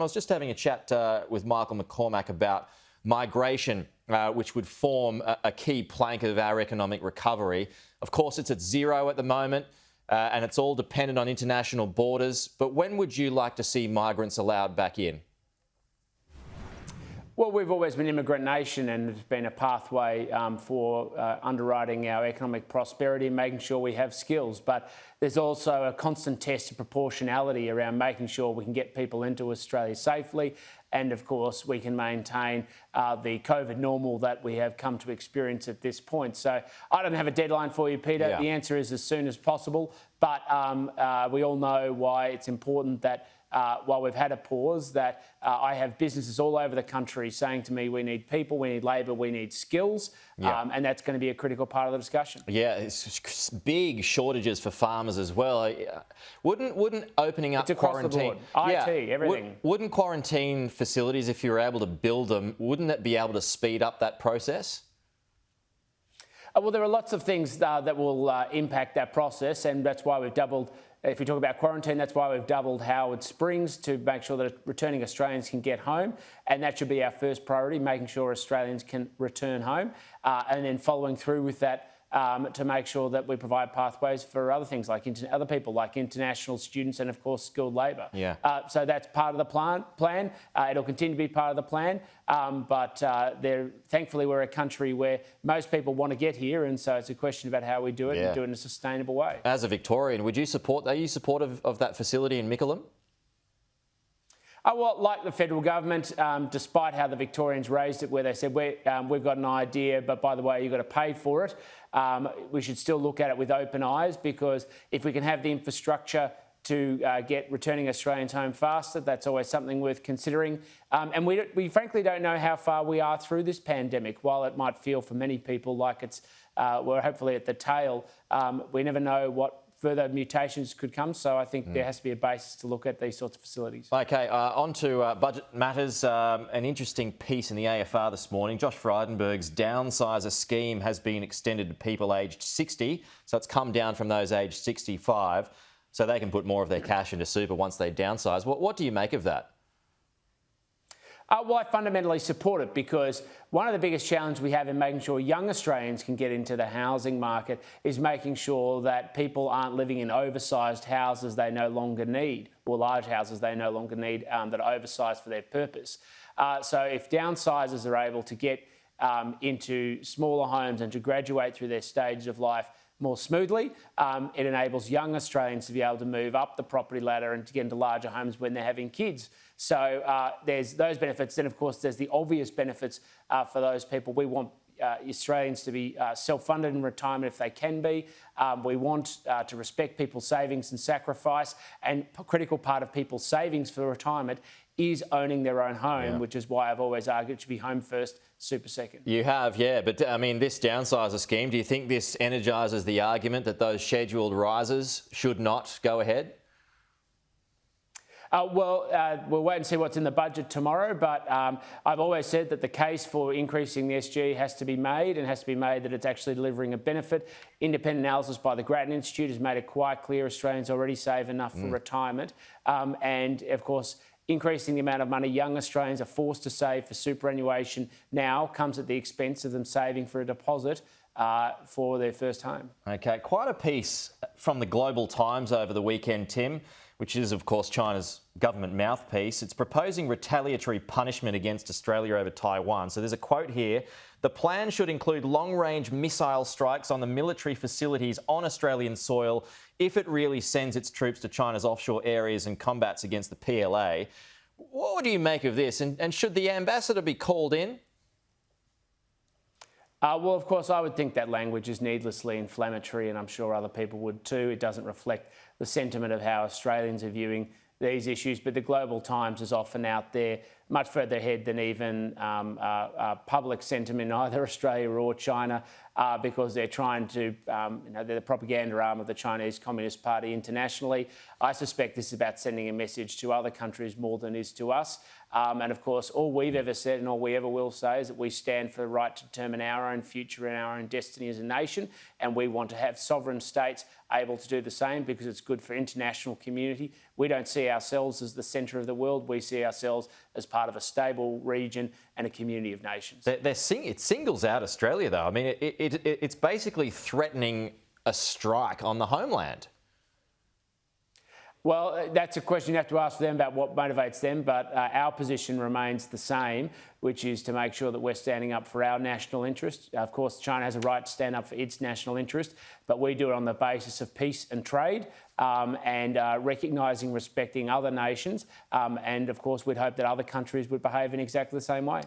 I was just having a chat with Michael McCormack about migration, which would form a key plank of our economic recovery. Of course, it's at zero at the moment, and it's all dependent on international borders. But when would you like to see migrants allowed back in? Well, we've always been an immigrant nation, and it's been a pathway for underwriting our economic prosperity and making sure we have skills. But there's also a constant test of proportionality around making sure we can get people into Australia safely. And of course, we can maintain the COVID normal that we have come to experience at this point. So I don't have a deadline for you, Peter. Yeah. The answer is as soon as possible. But we all know why it's important that while we've had a pause, that I have businesses all over the country saying to me, we need people, we need labour, we need skills. Yeah. And that's going to be a critical part of the discussion. Yeah, it's big shortages for farmers as well. Wouldn't opening up quarantine... IT, everything. Wouldn't quarantine facilities, if you were able to build them, wouldn't that be able to speed up that process? Well, there are lots of things that will impact that process, and that's why we've doubled... If we talk about quarantine, that's why we've doubled Howard Springs to make sure that returning Australians can get home. And that should be our first priority, making sure Australians can return home. And then following through with that to make sure that we provide pathways for other things, like other people, like international students and, of course, skilled labour. Yeah. So that's part of the plan. It'll continue to be part of the plan. But thankfully, we're a country where most people want to get here, and so it's a question about how we do it and do it in a sustainable way. As a Victorian, are you supportive of that facility in Mickleham? Well, like the federal government, despite how the Victorians raised it, where they said, we've got an idea, but by the way, you've got to pay for it, we should still look at it with open eyes, because if we can have the infrastructure to get returning Australians home faster, that's always something worth considering. And we frankly don't know how far we are through this pandemic. While it might feel for many people like we're hopefully at the tail, we never know what further mutations could come, so I think there has to be a basis to look at these sorts of facilities. OK, on to budget matters. An interesting piece in the AFR this morning. Josh Frydenberg's downsizer scheme has been extended to people aged 60, so it's come down from those aged 65, so they can put more of their cash into super once they downsize. What do you make of that? Well, I fundamentally support it, because one of the biggest challenges we have in making sure young Australians can get into the housing market is making sure that people aren't living in oversized houses they no longer need, or large houses they no longer need that are oversized for their purpose. So if downsizers are able to get into smaller homes and to graduate through their stages of life more smoothly, it enables young Australians to be able to move up the property ladder and to get into larger homes when they're having kids. So there's those benefits. Then, of course, there's the obvious benefits for those people. We want Australians to be self-funded in retirement if they can be. We want to respect people's savings and sacrifice. And a critical part of people's savings for retirement is owning their own home, which is why I've always argued it should be home first, super second. You have, yeah. But, I mean, this downsizer scheme, do you think this energises the argument that those scheduled rises should not go ahead? We'll wait and see what's in the budget tomorrow, but I've always said that the case for increasing the SG has to be made, and has to be made that it's actually delivering a benefit. Independent analysis by the Grattan Institute has made it quite clear Australians already save enough for retirement. And, of course, increasing the amount of money young Australians are forced to save for superannuation now comes at the expense of them saving for a deposit for their first home. OK, quite a piece from the Global Times over the weekend, Tim, which is, of course, China's government mouthpiece. It's proposing retaliatory punishment against Australia over Taiwan. So there's a quote here. The plan should include long-range missile strikes on the military facilities on Australian soil if it really sends its troops to China's offshore areas and combats against the PLA. What do you make of this? And should the ambassador be called in? Well, of course, I would think that language is needlessly inflammatory, and I'm sure other people would too. It doesn't reflect the sentiment of how Australians are viewing these issues. But the Global Times is often out there much further ahead than even public sentiment in either Australia or China. because they're trying to, they're the propaganda arm of the Chinese Communist Party internationally. I suspect this is about sending a message to other countries more than it is to us. And of course, all we've ever said and all we ever will say is that we stand for the right to determine our own future and our own destiny as a nation. And we want to have sovereign states able to do the same because it's good for international community. We don't see ourselves as the centre of the world. We see ourselves as part of a stable region and a community of nations. It singles out Australia, though. I mean, it's basically threatening a strike on the homeland. Well, that's a question you have to ask them about what motivates them, but our position remains the same, which is to make sure that we're standing up for our national interest. Of course, China has a right to stand up for its national interest, but we do it on the basis of peace and trade and recognising, respecting other nations. And of course, we'd hope that other countries would behave in exactly the same way.